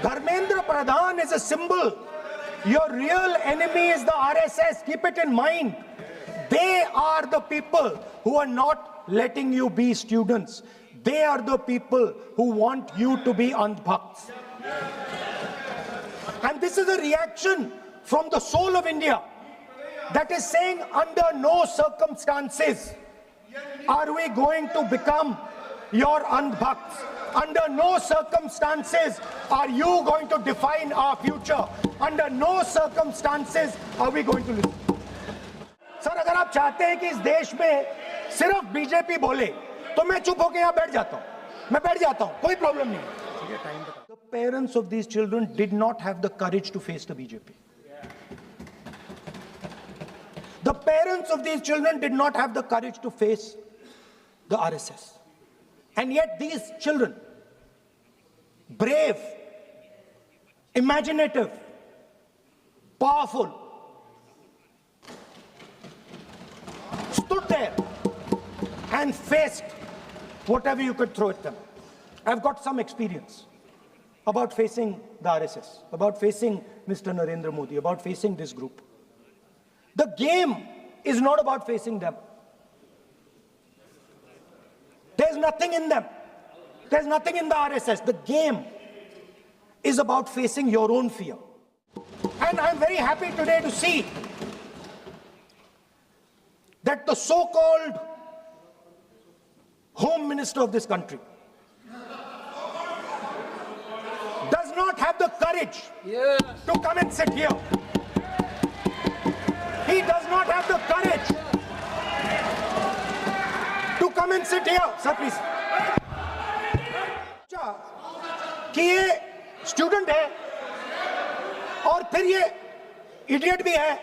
Dharmendra Pradhan is a symbol. Your real enemy is the RSS. Keep it in mind. They are the people who are not letting you be students. They are the people who want you to be Andhbhakts. And this is a reaction from the soul of India that is saying, under no circumstances are we going to become your Andhbhakts. Under no circumstances are you going to define our future. Under no circumstances are we going to listen. Sir, अगर आप चाहते हैं कि इस देश में सिर्फ BJP बोले तो मैं चुप होकर यहाँ बैठ जाता हूँ, मैं बैठ जाता हूँ, कोई प्रॉब्लम नहीं है. The parents of these children did not have the courage to face the BJP. The parents of these children did not have the courage to face the RSS. And yet these children, brave, imaginative, powerful, stood there and faced whatever you could throw at them. I've got some experience about facing the RSS, about facing Mr. Narendra Modi, about facing this group. The game is not about facing them. There's nothing in them. There's nothing in the RSS. The game is about facing your own fear. And I'm very happy today to see that the so-called Home Minister of this country does not have the courage to come and sit here. He does not have the courage to come and sit here. Sir, please. कि ये student है और फिर ये idiot भी है,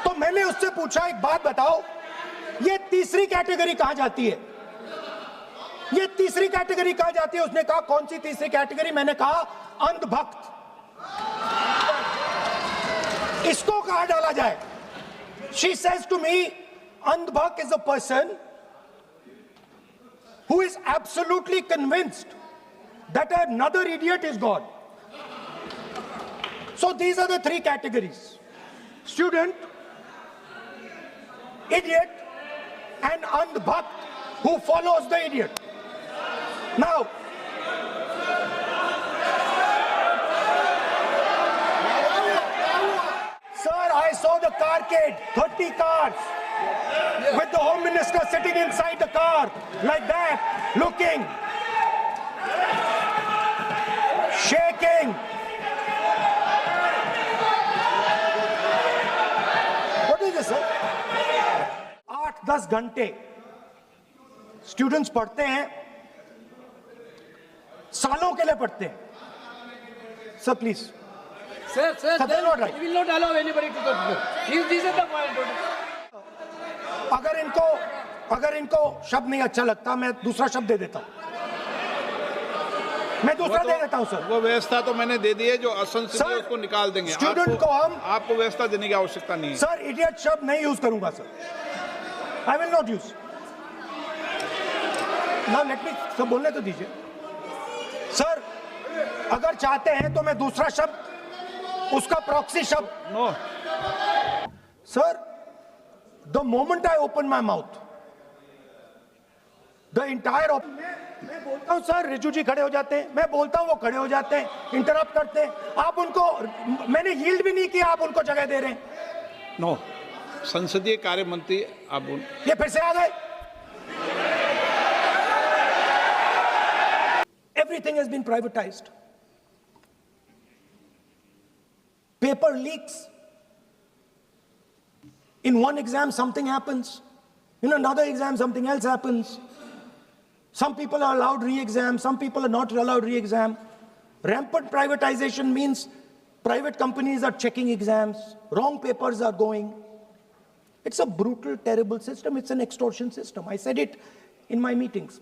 तो मैंने उससे पूछा, एक बात बताओ, ये तीसरी कैटेगरी कहां जाती है? ये तीसरी कैटेगरी कहां जाती है? उसने कहा, कौन सी तीसरी कैटेगरी? मैंने कहा, अंधभक्त. इसको कहां डाला जाए? She says to me, Andhbhakt is a person who is absolutely convinced that another idiot is God. So these are the three categories: student, idiot, and Andhbhakt who follows the idiot. Now, sir, I saw the carcade, 30 cars, with the Home Minister sitting inside the car, like that, looking, shaking. What is this, sir? 8-10 घंटे students पढ़ते हैं, सालों के लिए पढ़ते हैं. Sir please. Sir, right. We will not allow anybody to go to the. This is the point. अगर इनको शब्द नहीं अच्छा लगता, मैं दूसरा शब्द दे देता हूं. मैं दूसरा दे देता हूं सर. वो व्यवस्था तो मैंने दे दी है, जो असंसदीय है उसको निकाल देंगे. स्टूडेंट को हम आपको व्यवस्था देने की आवश्यकता नहीं है. सर, इडियट शब्द नहीं यूज करूंगा sir. I will not use. Now let me सब बोलने तो दीजिए. सर, अगर चाहते हैं तो मैं दूसरा शब्द, उसका प्रॉक्सी शब्द. No sir, the moment I open my mouth, the entire मैं बोलता हूं सर, रिजू जी खड़े हो जाते हैं, मैं बोलता हूं वो खड़े हो जाते हैं, इंटरप्ट करते हैं. आप उनको, मैंने यील्ड भी नहीं किया, आप उनको जगह दे रहे हैं. नो, संसदीय कार्य मंत्री आप ये फिर से आ गए. Everything has been privatized. Paper leaks. In one exam, something happens. In another exam, something else happens. Some people are allowed re-exam, some people are not allowed re-exam. Rampant privatization means private companies are checking exams, wrong papers are going. It's a brutal, terrible system. It's an extortion system. I said it in my meetings.